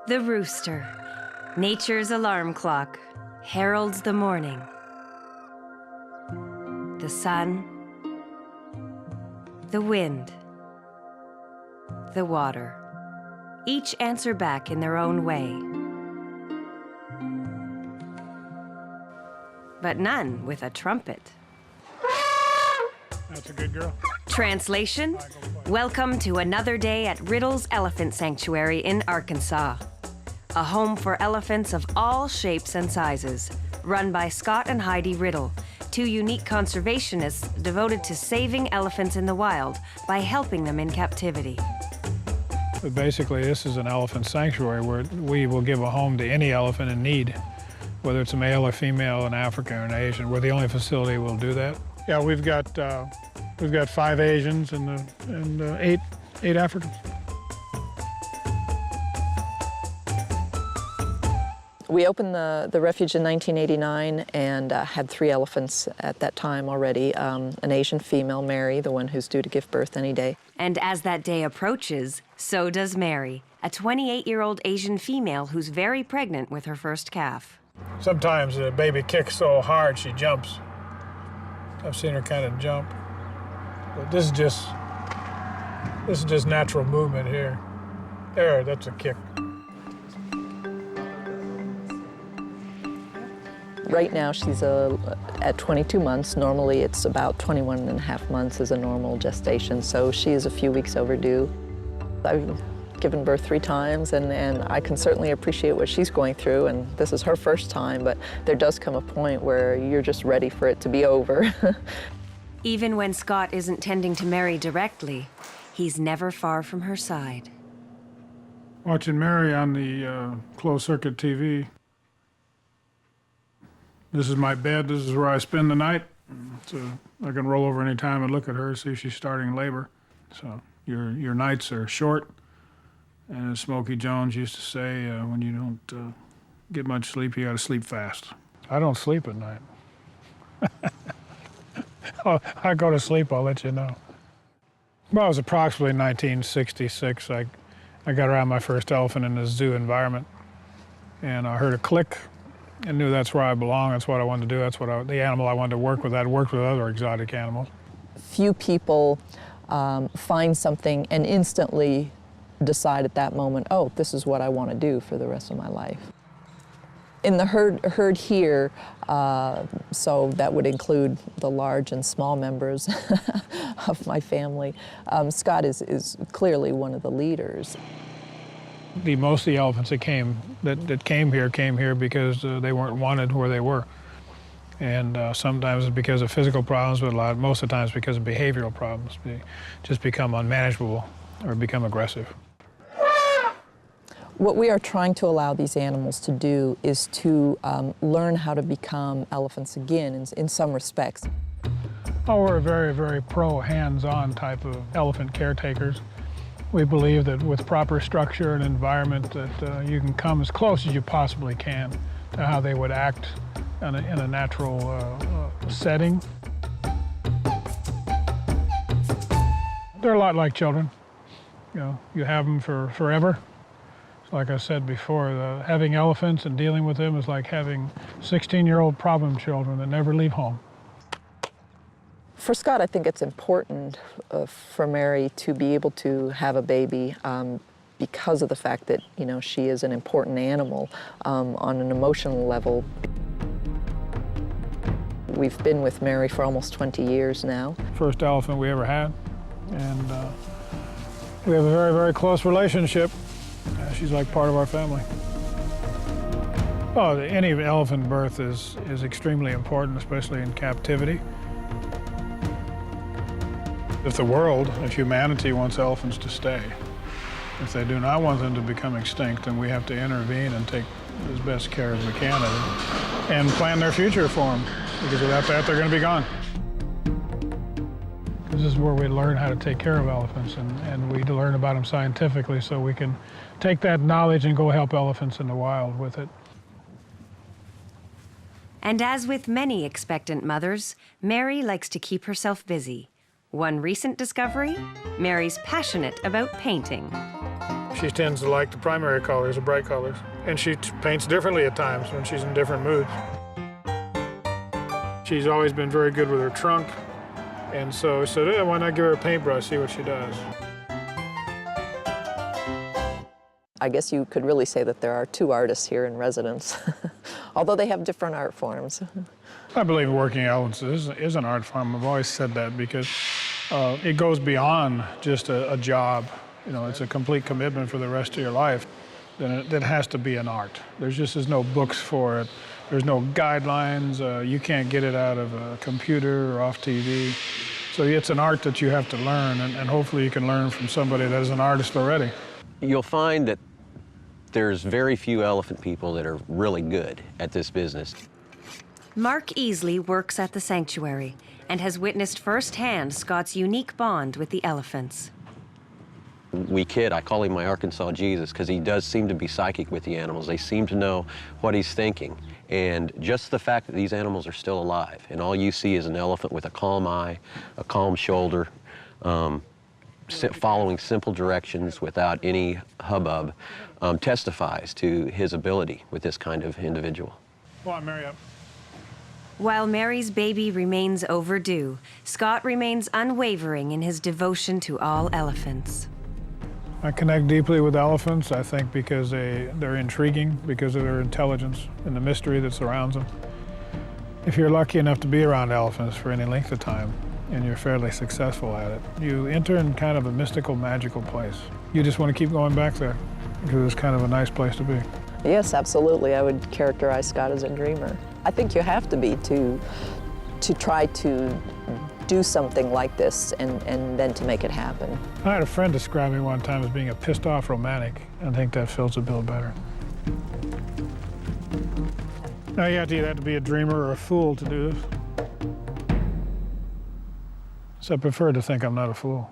The rooster, nature's alarm clock, heralds the morning. The sun, the wind, the water, each answer back in their own way. But none with a trumpet. That's a good girl. Translation: welcome to another day at Riddle's Elephant Sanctuary in Arkansas. A home for elephants of all shapes and sizes, run by Scott and Heidi Riddle, two unique conservationists devoted to saving elephants in the wild by helping them in captivity. But basically, this is an elephant sanctuary where we will give a home to any elephant in need, whether it's a male or female in Africa or in Asia. We're the only facility that will do that. Yeah, we've got 5 Asians and 8 Africans. We opened the refuge in 1989 and had 3 elephants at that time already. An Asian female, Mary, the one who's due to give birth any day. And as that day approaches, so does Mary, a 28-year-old Asian female who's very pregnant with her first calf. Sometimes the baby kicks so hard she jumps. I've seen her kind of jump. But this is just natural movement here. There, that's a kick. Right now she's at 22 months. Normally it's about 21 and a half months is a normal gestation, so she is a few weeks overdue. I've given birth 3 times and I can certainly appreciate what she's going through, and this is her first time, but there does come a point where you're just ready for it to be over. Even when Scott isn't tending to Mary directly, he's never far from her side. Watching Mary on the closed-circuit TV. This is my bed. This is where I spend the night. So I can roll over any time and look at her, see if she's starting labor. So your nights are short. And as Smokey Jones used to say, when you don't get much sleep, you got to sleep fast. I don't sleep at night. I go to sleep, I'll let you know. Well, it was approximately 1966. I got around my first elephant in a zoo environment. And I heard a click and knew that's where I belong. That's what I wanted to do. That's the animal I wanted to work with. I'd worked with other exotic animals. Few people find something and instantly decide at that moment, oh, this is what I want to do for the rest of my life. In the herd here, so that would include the large and small members of my family, Scott is clearly one of the leaders. Most of the elephants that came here because they weren't wanted where they were. And sometimes it's because of physical problems, but most of the times because of behavioral problems. They just become unmanageable or become aggressive. What we are trying to allow these animals to do is to learn how to become elephants again in some respects. Oh, we're a very, very pro-hands-on type of elephant caretakers. We believe that with proper structure and environment that you can come as close as you possibly can to how they would act in a natural setting. They're a lot like children. You know, you have them for forever. Like I said before, having elephants and dealing with them is like having 16-year-old problem children that never leave home. For Scott, I think it's important for Mary to be able to have a baby because of the fact that, you know, she is an important animal on an emotional level. We've been with Mary for almost 20 years now. First elephant we ever had, and we have a very, very close relationship. She's like part of our family. Oh, any elephant birth is extremely important, especially in captivity. If the world, if humanity wants elephants to stay, if they do not want them to become extinct, then we have to intervene and take as best care as we can of them and plan their future for them, because without that, they're going to be gone. This is where we learn how to take care of elephants, and we learn about them scientifically so we can take that knowledge and go help elephants in the wild with it. And as with many expectant mothers, Mary likes to keep herself busy. One recent discovery, Mary's passionate about painting. She tends to like the primary colors, the bright colors. And she paints differently at times when she's in different moods. She's always been very good with her trunk. And so I said, "Yeah, why not give her a paintbrush, see what she does?" I guess you could really say that there are two artists here in residence, although they have different art forms. I believe working elephants is an art form. I've always said that because it goes beyond just a job. You know, it's a complete commitment for the rest of your life. Then it has to be an art. There's no books for it. There's no guidelines. You can't get it out of a computer or off TV. So it's an art that you have to learn, and hopefully you can learn from somebody that is an artist already. You'll find that there's very few elephant people that are really good at this business. Mark Easley works at the sanctuary and has witnessed firsthand Scott's unique bond with the elephants. We kid, I call him my Arkansas Jesus, because he does seem to be psychic with the animals. They seem to know what he's thinking. And just the fact that these animals are still alive, and all you see is an elephant with a calm eye, a calm shoulder, following simple directions without any hubbub, testifies to his ability with this kind of individual. Come on, Mary up. While Mary's baby remains overdue, Scott remains unwavering in his devotion to all elephants. I connect deeply with elephants, I think, because they're intriguing, because of their intelligence and the mystery that surrounds them. If you're lucky enough to be around elephants for any length of time, and you're fairly successful at it, you enter in kind of a mystical, magical place. You just want to keep going back there, because it's kind of a nice place to be. Yes, absolutely. I would characterize Scott as a dreamer. I think you have to be to try to do something like this and then to make it happen. I had a friend describe me one time as being a pissed-off romantic. I think that fills the bill better. Now you have to either have to be a dreamer or a fool to do this. So I prefer to think I'm not a fool.